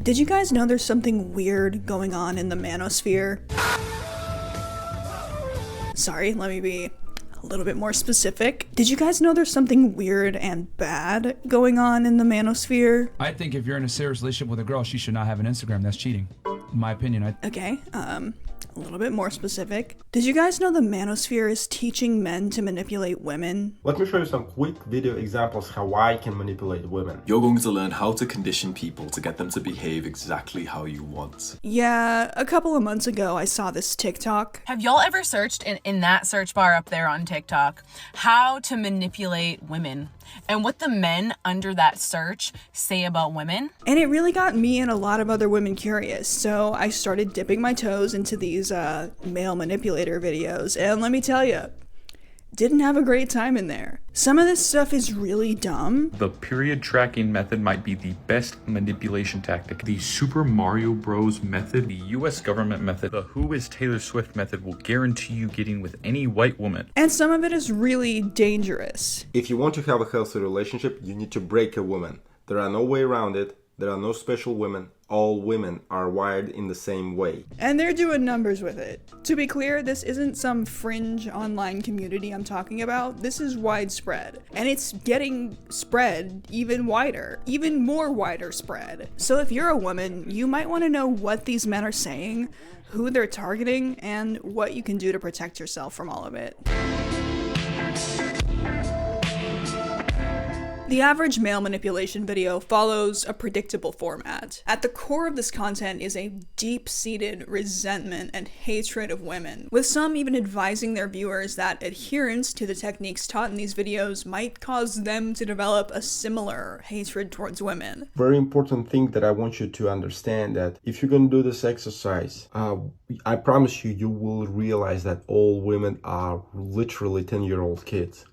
Did you guys know there's something weird going on in the manosphere? Sorry, let me be a little bit more specific. Did you guys know there's something weird and bad going on in the manosphere? I think if you're in a serious relationship with a girl, she should not have an Instagram. That's cheating. In my opinion. Okay, a little bit more specific. Did you guys know the manosphere is teaching men to manipulate women? Let me show you some quick video examples how I can manipulate women. You're going to learn how to condition people to get them to behave exactly how you want. Yeah, a couple of months ago I saw this TikTok. Have y'all ever searched in that search bar up there on TikTok, how to manipulate women? And what the men under that search say about women? And it really got me and a lot of other women curious, so I started dipping my toes into these male manipulator videos, and let me tell you, didn't have a great time in there. Some of this stuff is really dumb. The period tracking method might be the best manipulation tactic. The Super Mario Bros method, the US government method, the Who is Taylor Swift method will guarantee you getting with any white woman. And some of it is really dangerous. If you want to have a healthy relationship, you need to break a woman. There are no way around it. There are no special women. All women are wired in the same way. And they're doing numbers with it. To be clear, this isn't some fringe online community I'm talking about. This is widespread. And it's getting spread even wider, even more wider spread. So if you're a woman, you might want to know what these men are saying, who they're targeting, and what you can do to protect yourself from all of it. The average male manipulation video follows a predictable format. At the core of this content is a deep-seated resentment and hatred of women, with some even advising their viewers that adherence to the techniques taught in these videos might cause them to develop a similar hatred towards women. Very important thing that I want you to understand that if you're gonna do this exercise, I promise you, you will realize that all women are literally 10-year-old kids.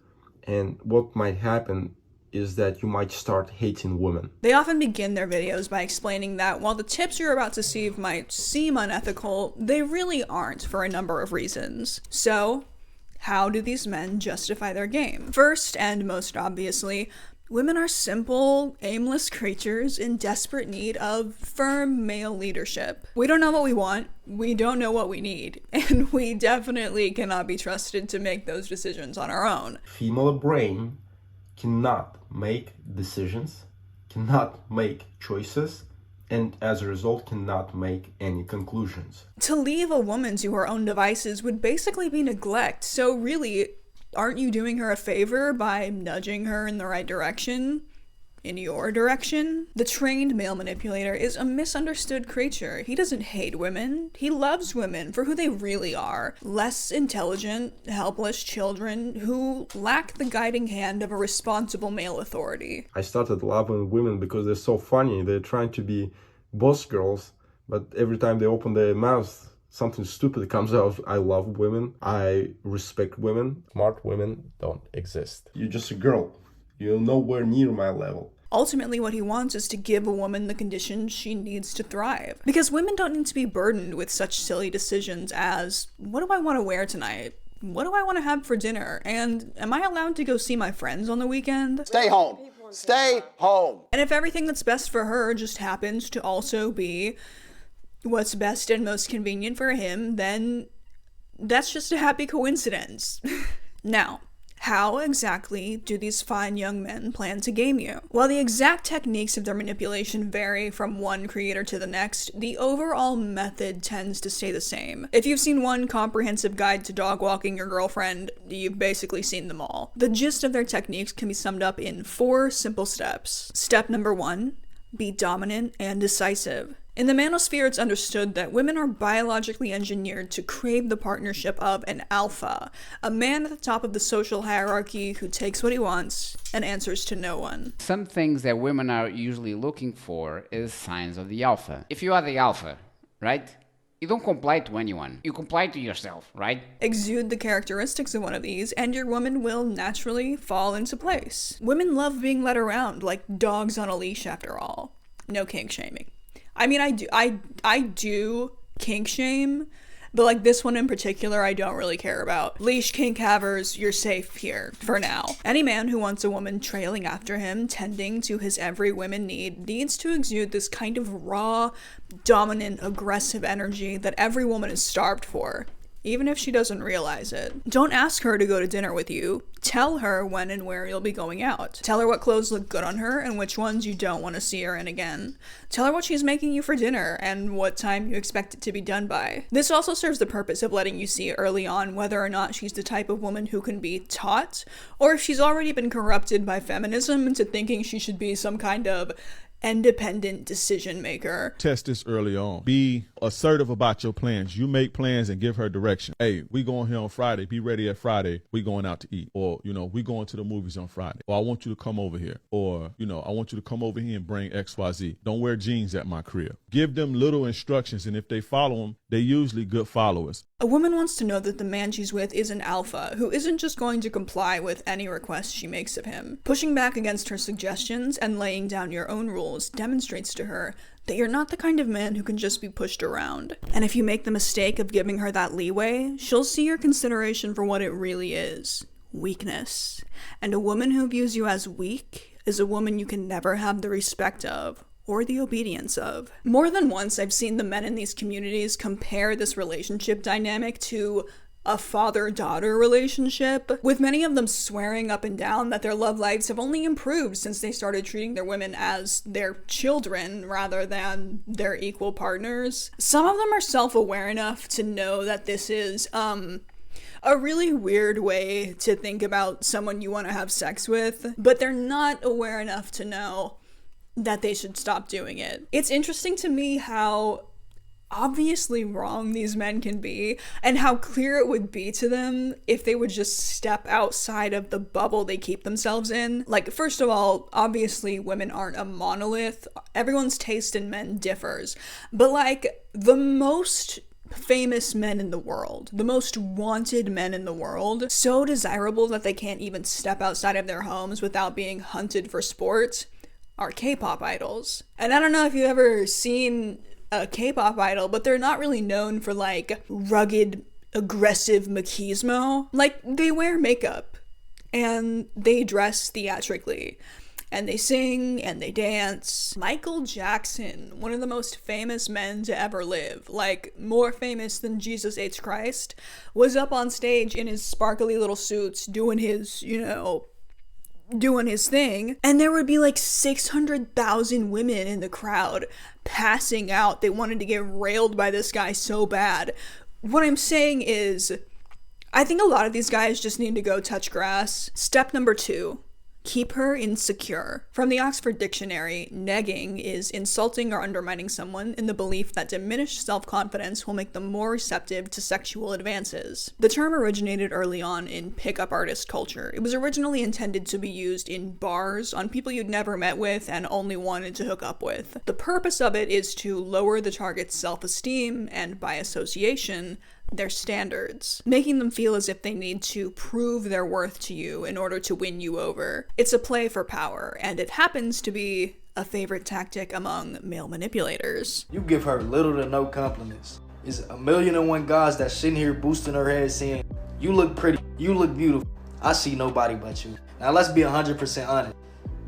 And what might happen is that you might start hating women. They often begin their videos by explaining that while the tips you're about to see might seem unethical, they really aren't for a number of reasons. So, how do these men justify their game? First, and most obviously, women are simple, aimless creatures in desperate need of firm male leadership. We don't know what we want, we don't know what we need, and we definitely cannot be trusted to make those decisions on our own. Female brain cannot make decisions, cannot make choices, and as a result cannot make any conclusions. To leave a woman to her own devices would basically be neglect, so really, aren't you doing her a favor by nudging her in the right direction? In your direction? The trained male manipulator is a misunderstood creature. He doesn't hate women. He loves women for who they really are. Less intelligent, helpless children who lack the guiding hand of a responsible male authority. I started loving women because they're so funny. They're trying to be boss girls, but every time they open their mouth, something stupid comes out. I love women. I respect women. Smart women don't exist. You're just a girl. You're nowhere near my level. Ultimately, what he wants is to give a woman the conditions she needs to thrive. Because women don't need to be burdened with such silly decisions as, what do I want to wear tonight? What do I want to have for dinner? And am I allowed to go see my friends on the weekend? Stay home. Stay home. And if everything that's best for her just happens to also be what's best and most convenient for him, then that's just a happy coincidence. Now, how exactly do these fine young men plan to game you? While the exact techniques of their manipulation vary from one creator to the next, the overall method tends to stay the same. If you've seen one comprehensive guide to dog walking your girlfriend, you've basically seen them all. The gist of their techniques can be summed up in 4 simple steps. Step number 1, be dominant and decisive. In the manosphere, it's understood that women are biologically engineered to crave the partnership of an alpha, a man at the top of the social hierarchy who takes what he wants and answers to no one. Some things that women are usually looking for is signs of the alpha. If you are the alpha, right? You don't comply to anyone. You comply to yourself, right? Exude the characteristics of one of these, and your woman will naturally fall into place. Women love being led around like dogs on a leash, after all. No kink shaming. I mean, I do kink shame But like this one in particular, I don't really care about. Leash kink havers, you're safe here for now. Any man who wants a woman trailing after him, tending to his every woman need, needs to exude this kind of raw, dominant, aggressive energy that every woman is starved for, even if she doesn't realize it. Don't ask her to go to dinner with you. Tell her when and where you'll be going out. Tell her what clothes look good on her and which ones you don't want to see her in again. Tell her what she's making you for dinner and what time you expect it to be done by. This also serves the purpose of letting you see early on whether or not she's the type of woman who can be taught, or if she's already been corrupted by feminism into thinking she should be some kind of independent decision maker. Test this early on. Be assertive about your plans. You make plans and give her direction. Hey, we going here on Friday. Be ready at Friday. We going out to eat. Or, we going to the movies on Friday. Or I want you to come over here. Or, I want you to come over here and bring XYZ. Don't wear jeans at my crib. Give them little instructions, and if they follow them, they're usually good followers. A woman wants to know that the man she's with is an alpha who isn't just going to comply with any request she makes of him. Pushing back against her suggestions and laying down your own rules demonstrates to her that you're not the kind of man who can just be pushed around. And if you make the mistake of giving her that leeway, she'll see your consideration for what it really is: weakness. And a woman who views you as weak is a woman you can never have the respect of or the obedience of. More than once, I've seen the men in these communities compare this relationship dynamic to a father-daughter relationship, with many of them swearing up and down that their love lives have only improved since they started treating their women as their children rather than their equal partners. Some of them are self-aware enough to know that this is, a really weird way to think about someone you want to have sex with, but they're not aware enough to know that they should stop doing it. It's interesting to me how obviously wrong these men can be, and how clear it would be to them if they would just step outside of the bubble they keep themselves in. Like, first of all, obviously women aren't a monolith. Everyone's taste in men differs. But like, the most famous men in the world, the most wanted men in the world, so desirable that they can't even step outside of their homes without being hunted for sport, are K-pop idols. And I don't know if you've ever seen a K-pop idol, but they're not really known for like rugged, aggressive machismo. Like, they wear makeup and they dress theatrically and they sing and they dance. Michael Jackson, one of the most famous men to ever live, like more famous than Jesus H. Christ, was up on stage in his sparkly little suits doing his, doing his thing, and there would be like 600,000 women in the crowd passing out. They wanted to get railed by this guy so bad. What I'm saying is, I think a lot of these guys just need to go touch grass. Step number 2. Keep her insecure. From the Oxford Dictionary, negging is insulting or undermining someone in the belief that diminished self-confidence will make them more receptive to sexual advances. The term originated early on in pickup artist culture. It was originally intended to be used in bars on people you'd never met with and only wanted to hook up with. The purpose of it is to lower the target's self-esteem and, by association, their standards, making them feel as if they need to prove their worth to you in order to win you over. It's a play for power, and it happens to be a favorite tactic among male manipulators. You give her little to no compliments. It's 1,000,001 guys that's sitting here boosting her head saying, you look pretty, you look beautiful, I see nobody but you. Now let's be 100% honest.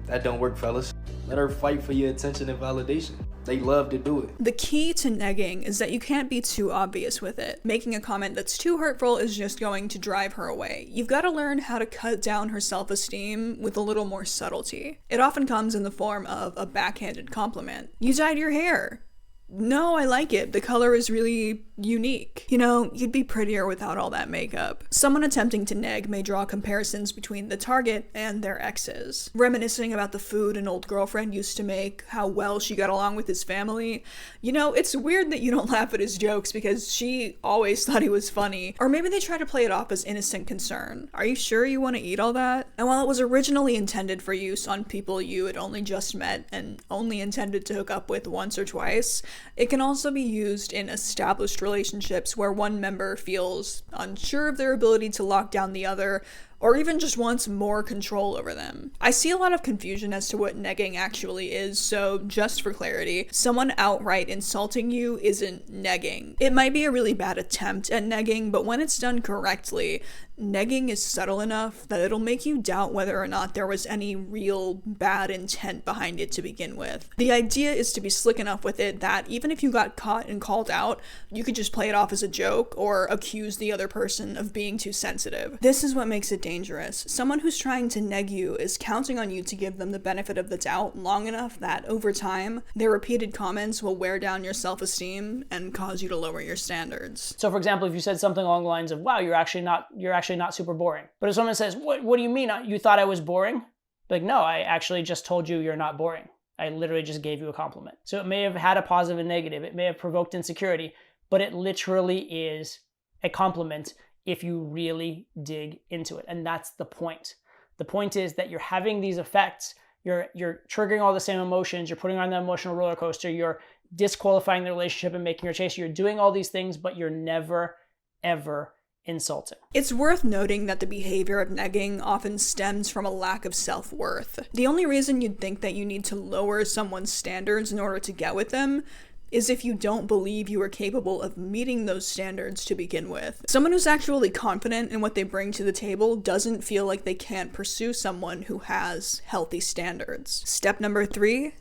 That don't work, fellas. Let her fight for your attention and validation. They love to do it. The key to negging is that you can't be too obvious with it. Making a comment that's too hurtful is just going to drive her away. You've got to learn how to cut down her self-esteem with a little more subtlety. It often comes in the form of a backhanded compliment. You dyed your hair. No, I like it. The color is really unique. You'd be prettier without all that makeup. Someone attempting to neg may draw comparisons between the target and their exes, reminiscing about the food an old girlfriend used to make, how well she got along with his family. It's weird that you don't laugh at his jokes because she always thought he was funny. Or maybe they try to play it off as innocent concern. Are you sure you want to eat all that? And while it was originally intended for use on people you had only just met and only intended to hook up with once or twice, it can also be used in established relationships where one member feels unsure of their ability to lock down the other, or even just wants more control over them. I see a lot of confusion as to what negging actually is, so just for clarity, someone outright insulting you isn't negging. It might be a really bad attempt at negging, but when it's done correctly, negging is subtle enough that it'll make you doubt whether or not there was any real bad intent behind it to begin with. The idea is to be slick enough with it that even if you got caught and called out, you could just play it off as a joke or accuse the other person of being too sensitive. This is what makes it dangerous. Someone who's trying to neg you is counting on you to give them the benefit of the doubt long enough that over time, their repeated comments will wear down your self-esteem and cause you to lower your standards. So for example, if you said something along the lines of, wow, you're actually not super boring. But if someone says, what do you mean? You thought I was boring? Like, no, I actually just told you you're not boring. I literally just gave you a compliment. So it may have had a positive and negative. It may have provoked insecurity, but it literally is a compliment if you really dig into it. And that's the point. The point is that you're having these effects. You're triggering all the same emotions. You're putting on the emotional roller coaster. You're disqualifying the relationship and making her chase. You're doing all these things, but you're never, ever insulting. It's worth noting that the behavior of negging often stems from a lack of self-worth. The only reason you'd think that you need to lower someone's standards in order to get with them is if you don't believe you are capable of meeting those standards to begin with. Someone who's actually confident in what they bring to the table doesn't feel like they can't pursue someone who has healthy standards. Step number 3,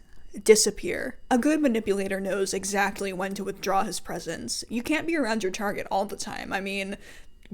disappear. A good manipulator knows exactly when to withdraw his presence. You can't be around your target all the time. I mean,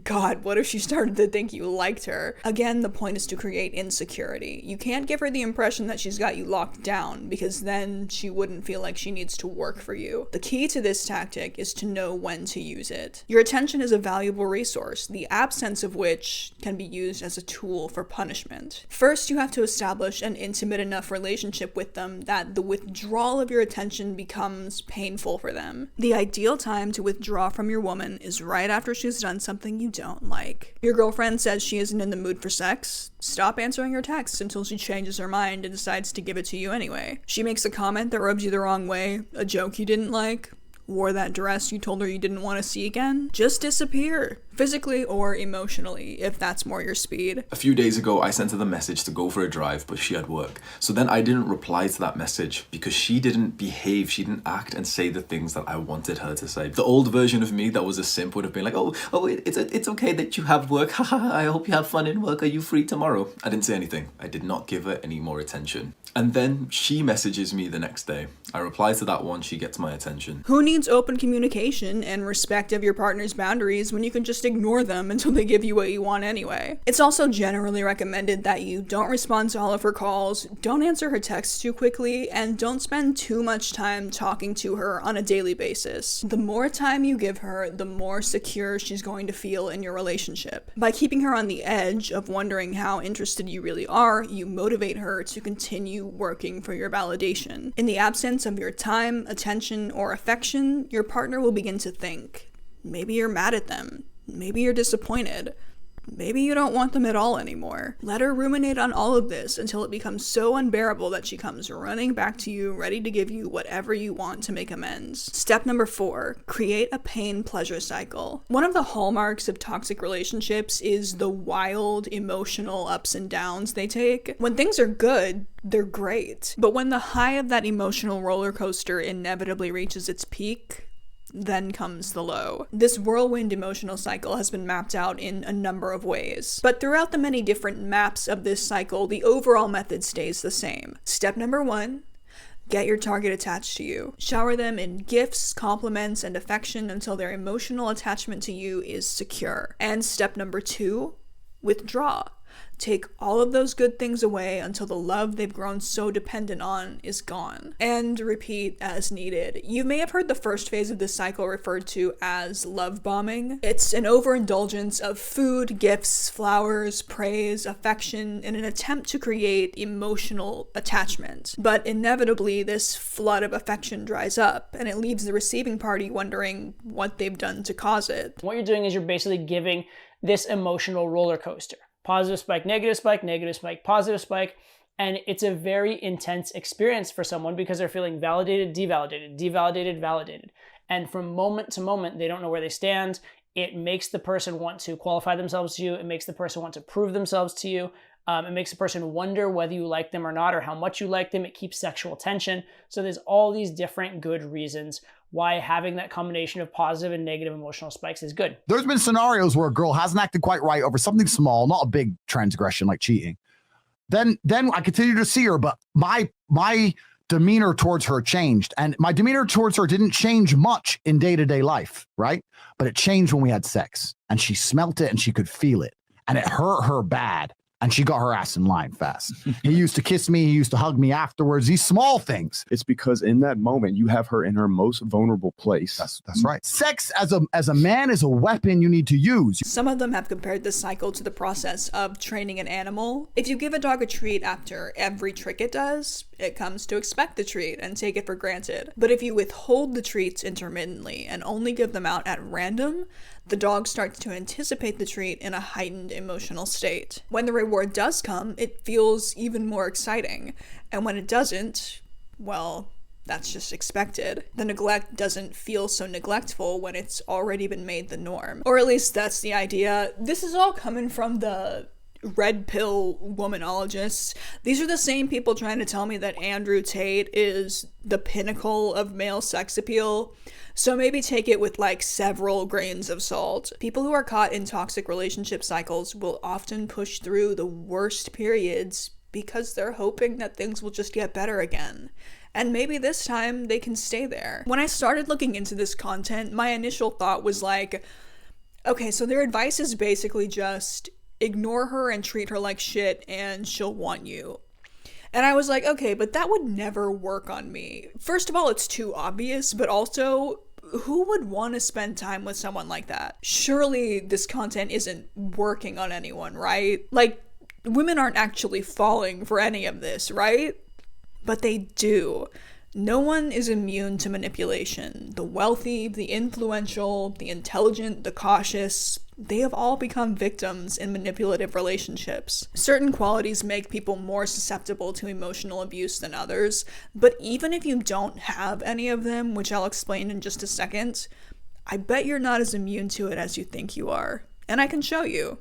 God, what if she started to think you liked her? Again, the point is to create insecurity. You can't give her the impression that she's got you locked down, because then she wouldn't feel like she needs to work for you. The key to this tactic is to know when to use it. Your attention is a valuable resource, the absence of which can be used as a tool for punishment. First, you have to establish an intimate enough relationship with them that the withdrawal of your attention becomes painful for them. The ideal time to withdraw from your woman is right after she's done something you don't like. Your girlfriend says she isn't in the mood for sex. Stop answering her texts until she changes her mind and decides to give it to you anyway. She makes a comment that rubs you the wrong way, a joke you didn't like, wore that dress you told her you didn't want to see again. Just disappear, physically or emotionally, if that's more your speed. A few days ago, I sent her the message to go for a drive, but she had work. So then I didn't reply to that message because she didn't behave, she didn't act and say the things that I wanted her to say. The old version of me that was a simp would have been like, it's okay that you have work. Haha, I hope you have fun in work. Are you free tomorrow? I didn't say anything. I did not give her any more attention. And then she messages me the next day. I reply to that one, she gets my attention. Who needs open communication and respect of your partner's boundaries when you can just ignore them until they give you what you want anyway? It's also generally recommended that you don't respond to all of her calls, don't answer her texts too quickly, and don't spend too much time talking to her on a daily basis. The more time you give her, the more secure she's going to feel in your relationship. By keeping her on the edge of wondering how interested you really are, you motivate her to continue working for your validation. In the absence of your time, attention, or affection, your partner will begin to think, maybe you're mad at them, maybe you're disappointed, maybe you don't want them at all anymore. Let her ruminate on all of this until it becomes so unbearable that she comes running back to you, ready to give you whatever you want to make amends. Step number 4, create a pain-pleasure cycle. One of the hallmarks of toxic relationships is the wild emotional ups and downs they take. When things are good, they're great. But when the high of that emotional roller coaster inevitably reaches its peak, then comes the low. This whirlwind emotional cycle has been mapped out in a number of ways. But throughout the many different maps of this cycle, the overall method stays the same. Step number 1, get your target attached to you. Shower them in gifts, compliments, and affection until their emotional attachment to you is secure. And step number 2, withdraw. Take all of those good things away until the love they've grown so dependent on is gone. And repeat as needed. You may have heard the first phase of this cycle referred to as love bombing. It's an overindulgence of food, gifts, flowers, praise, affection in an attempt to create emotional attachment. But inevitably, this flood of affection dries up, and it leaves the receiving party wondering what they've done to cause it. What you're doing is you're basically giving this emotional roller coaster. Positive spike, negative spike, positive spike. And it's a very intense experience for someone because they're feeling validated, devalidated, devalidated, validated. And from moment to moment, they don't know where they stand. it makes the person want to qualify themselves to you. It makes the person want to prove themselves to you. It makes the person wonder whether you like them or not, or how much you like them. It keeps sexual tension. So there's all these different good reasons why having that combination of positive and negative emotional spikes is good. There's been scenarios where a girl hasn't acted quite right over something small, not a big transgression like cheating. Then I continue to see her, but my demeanor towards her changed. And my demeanor towards her didn't change much in day-to-day life, right? But it changed when we had sex. And she smelt it and she could feel it. And it hurt her bad. And she got her ass in line fast. He used to kiss me. He used to hug me afterwards. These small things. It's because in that moment, you have her in her most vulnerable place. That's right. Sex as a man is a weapon you need to use. Some of them have compared this cycle to the process of training an animal. If you give a dog a treat after every trick it does, it comes to expect the treat and take it for granted. But if you withhold the treats intermittently and only give them out at random, the dog starts to anticipate the treat in a heightened emotional state. When the reward does come, it feels even more exciting. And when it doesn't, well, that's just expected. The neglect doesn't feel so neglectful when it's already been made the norm. Or at least that's the idea. This is all coming from the red pill womanologists. These are the same people trying to tell me that Andrew Tate is the pinnacle of male sex appeal. So maybe take it with like several grains of salt. People who are caught in toxic relationship cycles will often push through the worst periods because they're hoping that things will just get better again. And maybe this time they can stay there. When I started looking into this content, my initial thought was like, okay, so their advice is basically just ignore her and treat her like shit and she'll want you. And I was like, okay, but that would never work on me. First of all, it's too obvious, but also, who would want to spend time with someone like that? Surely this content isn't working on anyone, right? Like, women aren't actually falling for any of this, right? But they do. No one is immune to manipulation. The wealthy, the influential, the intelligent, the cautious, they have all become victims in manipulative relationships. Certain qualities make people more susceptible to emotional abuse than others, but even if you don't have any of them, which I'll explain in just a second, I bet you're not as immune to it as you think you are. And I can show you.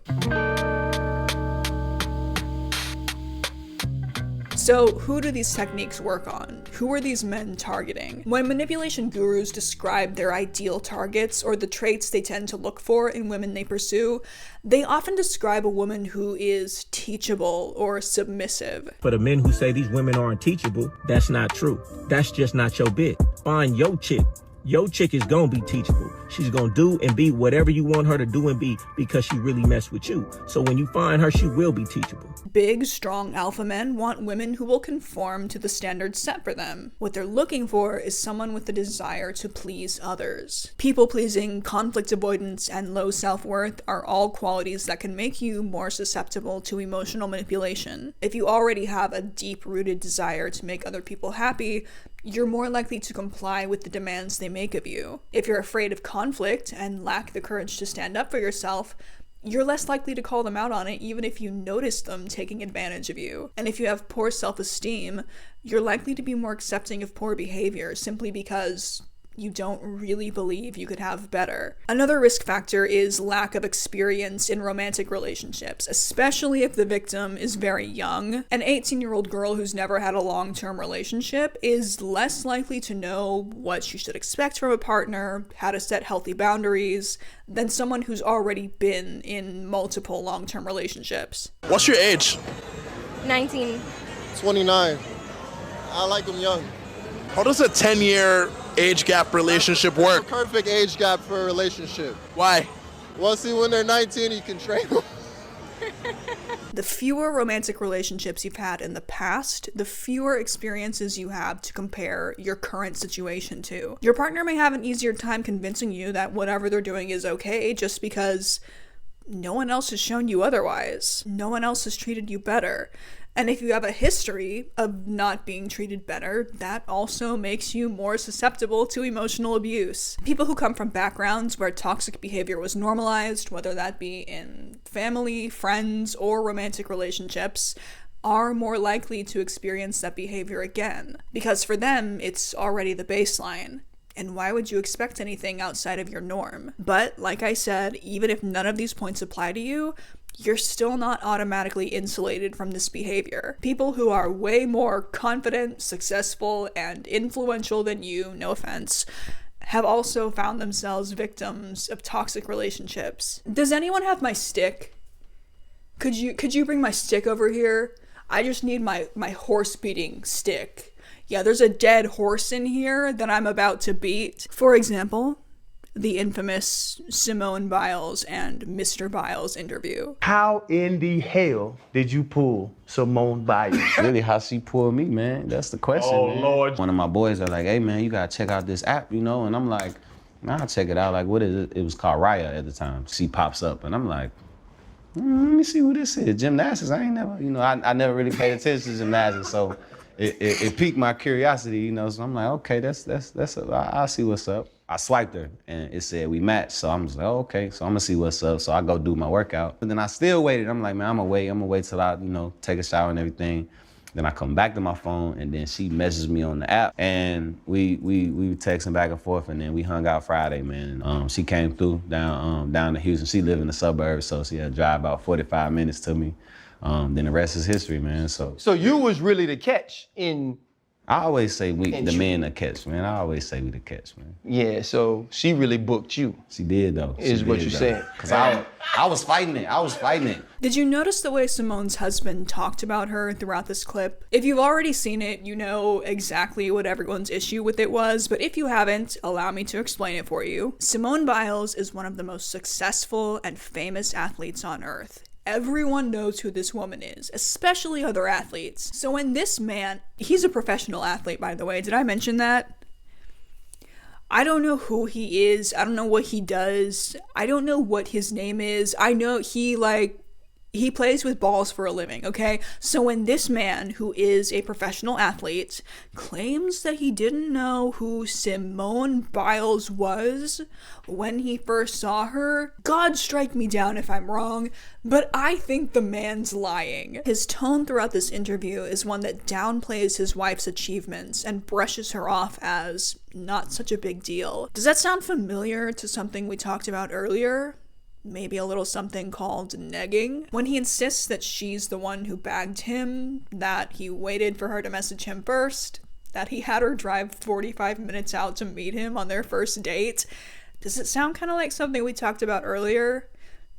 So who do these techniques work on? Who are these men targeting? When manipulation gurus describe their ideal targets or the traits they tend to look for in women they pursue, they often describe a woman who is teachable or submissive. For the men who say these women aren't teachable, that's not true. That's just not your bit. Find your chick. Your chick is gonna be teachable. She's gonna do and be whatever you want her to do and be because she really messed with you. So when you find her, she will be teachable. Big, strong alpha men want women who will conform to the standards set for them. What they're looking for is someone with the desire to please others. People-pleasing, conflict avoidance, and low self-worth are all qualities that can make you more susceptible to emotional manipulation. If you already have a deep-rooted desire to make other people happy, you're more likely to comply with the demands they make of you. If you're afraid of conflict and lack the courage to stand up for yourself, you're less likely to call them out on it even if you notice them taking advantage of you. And if you have poor self-esteem, you're likely to be more accepting of poor behavior simply because you don't really believe you could have better. Another risk factor is lack of experience in romantic relationships, especially if the victim is very young. An 18-year-old girl who's never had a long-term relationship is less likely to know what she should expect from a partner, how to set healthy boundaries, than someone who's already been in multiple long-term relationships. What's your age? 19. 29. I like them young. How does a 10-year age gap relationship work? Perfect age gap for a relationship. Why? Well, see, when they're 19, you can train them. The fewer romantic relationships you've had in the past, the fewer experiences you have to compare your current situation to. Your partner may have an easier time convincing you that whatever they're doing is okay just because no one else has shown you otherwise. No one else has treated you better. And if you have a history of not being treated better, that also makes you more susceptible to emotional abuse. People who come from backgrounds where toxic behavior was normalized, whether that be in family, friends, or romantic relationships, are more likely to experience that behavior again. Because for them, it's already the baseline. And why would you expect anything outside of your norm? But like I said, even if none of these points apply to you, you're still not automatically insulated from this behavior. People who are way more confident, successful, and influential than you, no offense, have also found themselves victims of toxic relationships. Does anyone have my stick? Could you bring my stick over here? I just need my horse beating stick. Yeah, there's a dead horse in here that I'm about to beat. For example, the infamous Simone Biles and Mr. Biles interview. How in the hell did you pull Simone Biles? Really, how she pulled me, man? That's the question, Oh, man. Lord. One of my boys are like, hey, man, you gotta check out this app, And I'm like, nah, I'll check it out. Like, what is it? It was called Raya at the time. She pops up, and I'm like, let me see who this is. Gymnastics, I ain't never, I never really paid attention to gymnastics, so it piqued my curiosity, So I'm like, okay, I'll see what's up. I swiped her, and it said we matched, so I'm just like, oh, okay, so I'm gonna see what's up. So I go do my workout. But then I still waited. I'm like, man, I'm gonna wait till I, take a shower and everything. Then I come back to my phone, and then she messages me on the app, and we texting back and forth, and then we hung out Friday, man. She came through down to Houston. She lived in the suburbs, so she had to drive about 45 minutes to me. Then the rest is history, man. So you was really the catch in... I always say the men the catch, man. I always say we the catch, man. Yeah, so she really booked you. She did, though. Is what you're saying. Because I was fighting it. Did you notice the way Simone's husband talked about her throughout this clip? If you've already seen it, you know exactly what everyone's issue with it was, but if you haven't, allow me to explain it for you. Simone Biles is one of the most successful and famous athletes on earth. Everyone knows who this woman is, especially other athletes. So when this man, he's a professional athlete, by the way, did I mention that? I don't know who he is. I don't know what he does. I don't know what his name is. I know he plays with balls for a living, okay? So when this man, who is a professional athlete, claims that he didn't know who Simone Biles was when he first saw her, God strike me down if I'm wrong, but I think the man's lying. His tone throughout this interview is one that downplays his wife's achievements and brushes her off as not such a big deal. Does that sound familiar to something we talked about earlier? Maybe a little something called negging. When he insists that she's the one who bagged him, that he waited for her to message him first, that he had her drive 45 minutes out to meet him on their first date. Does it sound kind of like something we talked about earlier?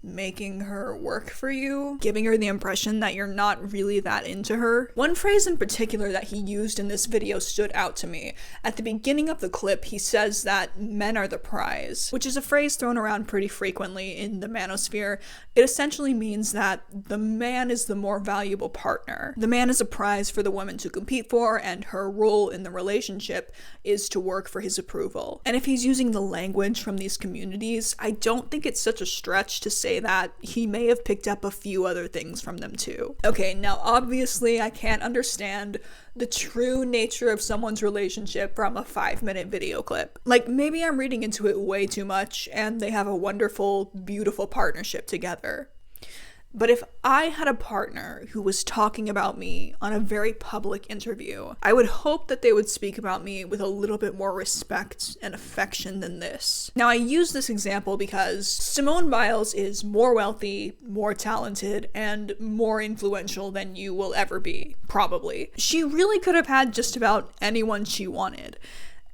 Making her work for you, giving her the impression that you're not really that into her. One phrase in particular that he used in this video stood out to me. At the beginning of the clip, he says that men are the prize, which is a phrase thrown around pretty frequently in the manosphere. It essentially means that the man is the more valuable partner. The man is a prize for the woman to compete for, and her role in the relationship is to work for his approval. And if he's using the language from these communities, I don't think it's such a stretch to say that he may have picked up a few other things from them too. Okay, now obviously I can't understand the true nature of someone's relationship from a 5-minute video clip. Like, maybe I'm reading into it way too much and they have a wonderful, beautiful partnership together. But if I had a partner who was talking about me on a very public interview, I would hope that they would speak about me with a little bit more respect and affection than this. Now, I use this example because Simone Biles is more wealthy, more talented, and more influential than you will ever be, probably. She really could have had just about anyone she wanted,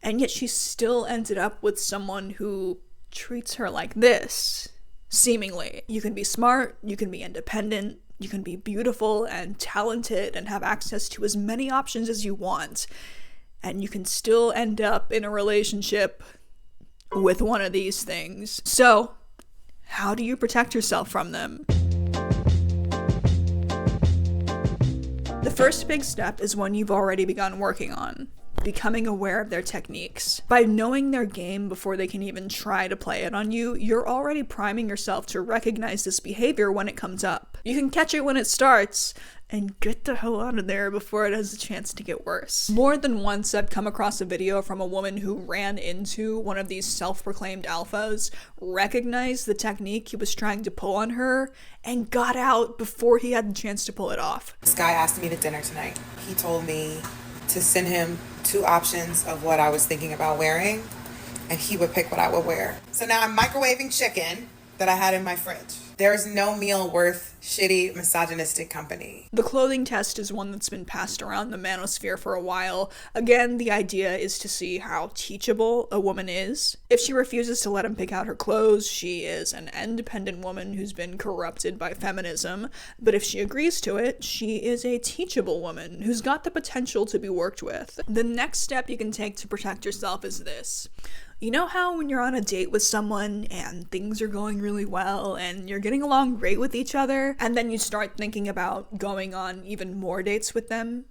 and yet she still ended up with someone who treats her like this. Seemingly. You can be smart, you can be independent, you can be beautiful and talented and have access to as many options as you want, and you can still end up in a relationship with one of these things. So, how do you protect yourself from them? The first big step is one you've already begun working on. Becoming aware of their techniques. By knowing their game before they can even try to play it on you, you're already priming yourself to recognize this behavior when it comes up. You can catch it when it starts, and get the hell out of there before it has a chance to get worse. More than once, I've come across a video from a woman who ran into one of these self-proclaimed alphas, recognized the technique he was trying to pull on her, and got out before he had the chance to pull it off. This guy asked me to dinner tonight. He told me to send him 2 options of what I was thinking about wearing, and he would pick what I would wear. So now I'm microwaving chicken that I had in my fridge. There's no meal worth shitty, misogynistic company. The clothing test is one that's been passed around the manosphere for a while. Again, the idea is to see how teachable a woman is. If she refuses to let him pick out her clothes, she is an independent woman who's been corrupted by feminism. But if she agrees to it, she is a teachable woman who's got the potential to be worked with. The next step you can take to protect yourself is this. You know how when you're on a date with someone and things are going really well and you're getting along great with each other, and then you start thinking about going on even more dates with them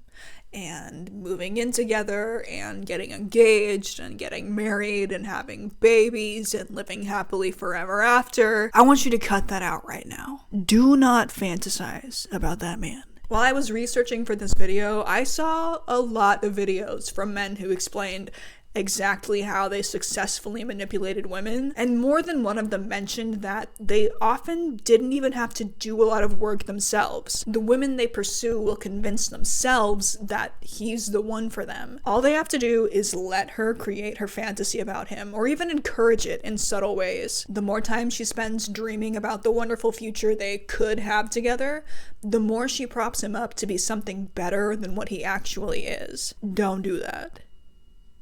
and moving in together and getting engaged and getting married and having babies and living happily forever after? I want you to cut that out right now. Do not fantasize about that man. While I was researching for this video, I saw a lot of videos from men who explained exactly how they successfully manipulated women, and more than one of them mentioned that they often didn't even have to do a lot of work themselves. The women they pursue will convince themselves that he's the one for them. All they have to do is let her create her fantasy about him, or even encourage it in subtle ways. The more time she spends dreaming about the wonderful future they could have together, the more she props him up to be something better than what he actually is. Don't do that.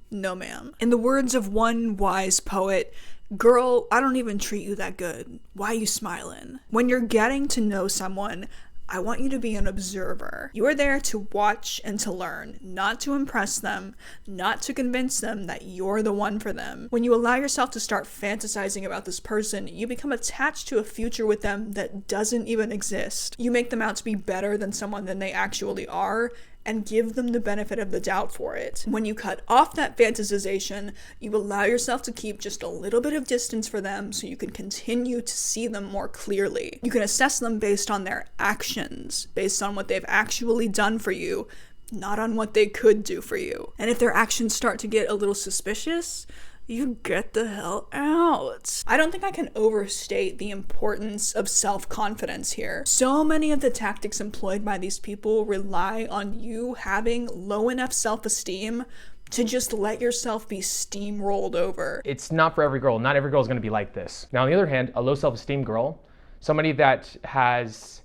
No, ma'am. In the words of one wise poet, girl, I don't even treat you that good. Why you smiling? When you're getting to know someone, I want you to be an observer. You are there to watch and to learn, not to impress them, not to convince them that you're the one for them. When you allow yourself to start fantasizing about this person, you become attached to a future with them that doesn't even exist. You make them out to be better than someone than they actually are, and give them the benefit of the doubt for it. When you cut off that fantasization, you allow yourself to keep just a little bit of distance for them so you can continue to see them more clearly. You can assess them based on their actions, based on what they've actually done for you, not on what they could do for you. And if their actions start to get a little suspicious, you get the hell out. I don't think I can overstate the importance of self-confidence here. So many of the tactics employed by these people rely on you having low enough self-esteem to just let yourself be steamrolled over. It's not for every girl. Not every girl is going to be like this. Now, on the other hand, a low self-esteem girl, somebody that has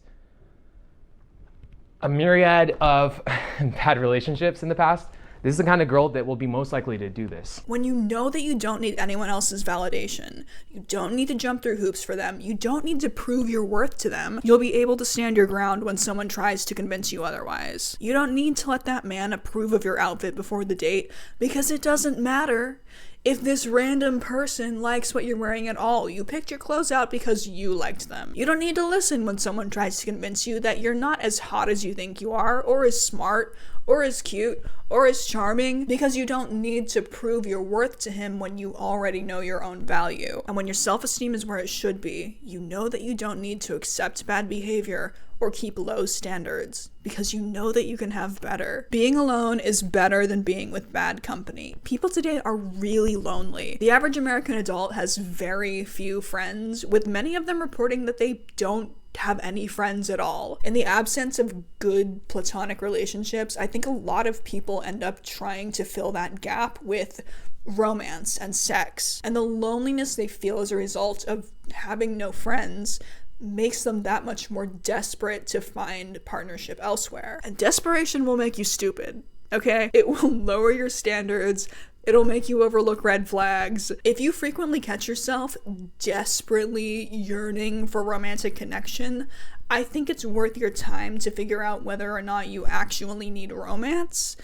a myriad of bad relationships in the past, this is the kind of girl that will be most likely to do this. When you know that you don't need anyone else's validation, you don't need to jump through hoops for them, you don't need to prove your worth to them, you'll be able to stand your ground when someone tries to convince you otherwise. You don't need to let that man approve of your outfit before the date, because it doesn't matter if this random person likes what you're wearing at all. You picked your clothes out because you liked them. You don't need to listen when someone tries to convince you that you're not as hot as you think you are, or as smart, or as cute, or as charming, because you don't need to prove your worth to him when you already know your own value. And when your self-esteem is where it should be, you know that you don't need to accept bad behavior or keep low standards, because you know that you can have better. Being alone is better than being with bad company. People today are really lonely. The average American adult has very few friends, with many of them reporting that they don't have any friends at all. In the absence of good platonic relationships, I think a lot of people end up trying to fill that gap with romance and sex. And the loneliness they feel as a result of having no friends makes them that much more desperate to find partnership elsewhere. And desperation will make you stupid, okay? It will lower your standards. It'll make you overlook red flags. If you frequently catch yourself desperately yearning for romantic connection, I think it's worth your time to figure out whether or not you actually need romance,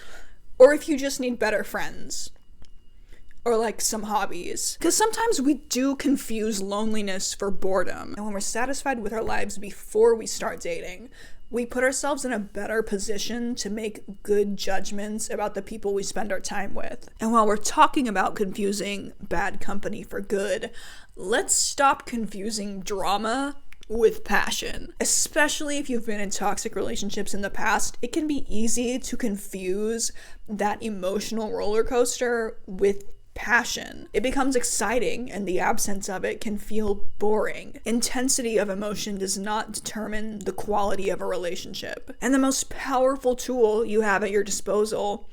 or if you just need better friends, or like some hobbies. Because sometimes we do confuse loneliness for boredom. And when we're satisfied with our lives before we start dating, we put ourselves in a better position to make good judgments about the people we spend our time with. And while we're talking about confusing bad company for good, let's stop confusing drama with passion. Especially if you've been in toxic relationships in the past, it can be easy to confuse that emotional roller coaster with passion. It becomes exciting, and the absence of it can feel boring. Intensity of emotion does not determine the quality of a relationship. And the most powerful tool you have at your disposal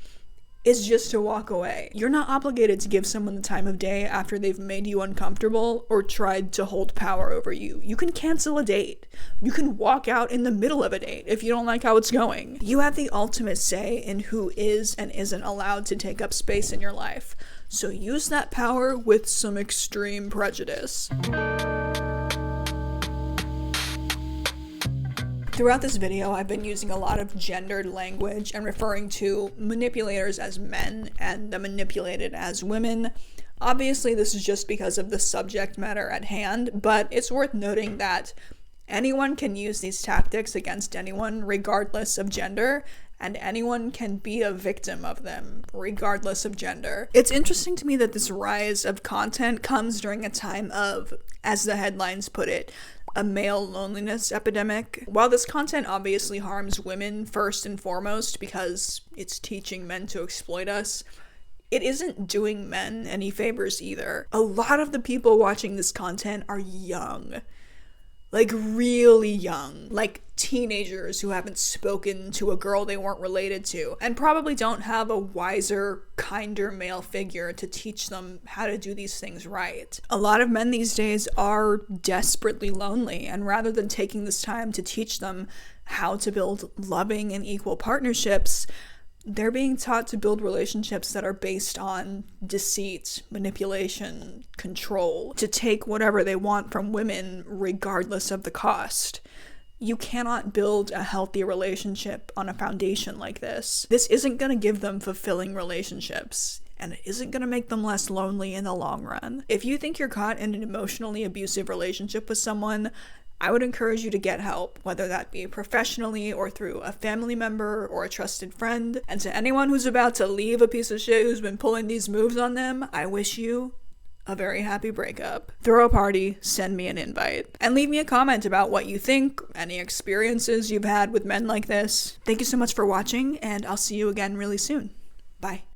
is just to walk away. You're not obligated to give someone the time of day after they've made you uncomfortable or tried to hold power over you. You can cancel a date. You can walk out in the middle of a date if you don't like how it's going. You have the ultimate say in who is and isn't allowed to take up space in your life. So use that power with some extreme prejudice. Throughout this video, I've been using a lot of gendered language and referring to manipulators as men and the manipulated as women. Obviously, this is just because of the subject matter at hand, but it's worth noting that anyone can use these tactics against anyone regardless of gender, and anyone can be a victim of them regardless of gender. It's interesting to me that this rise of content comes during a time of, as the headlines put it, a male loneliness epidemic. While this content obviously harms women first and foremost because it's teaching men to exploit us, it isn't doing men any favors either. A lot of the people watching this content are young. Like really young, like teenagers who haven't spoken to a girl they weren't related to, and probably don't have a wiser, kinder male figure to teach them how to do these things right. A lot of men these days are desperately lonely, and rather than taking this time to teach them how to build loving and equal partnerships, they're being taught to build relationships that are based on deceit, manipulation, control, to take whatever they want from women regardless of the cost. You cannot build a healthy relationship on a foundation like this. This isn't going to give them fulfilling relationships, and it isn't going to make them less lonely in the long run. If you think you're caught in an emotionally abusive relationship with someone, I would encourage you to get help, whether that be professionally or through a family member or a trusted friend. And to anyone who's about to leave a piece of shit who's been pulling these moves on them, I wish you a very happy breakup. Throw a party, send me an invite, and leave me a comment about what you think, any experiences you've had with men like this. Thank you so much for watching, and I'll see you again really soon. Bye.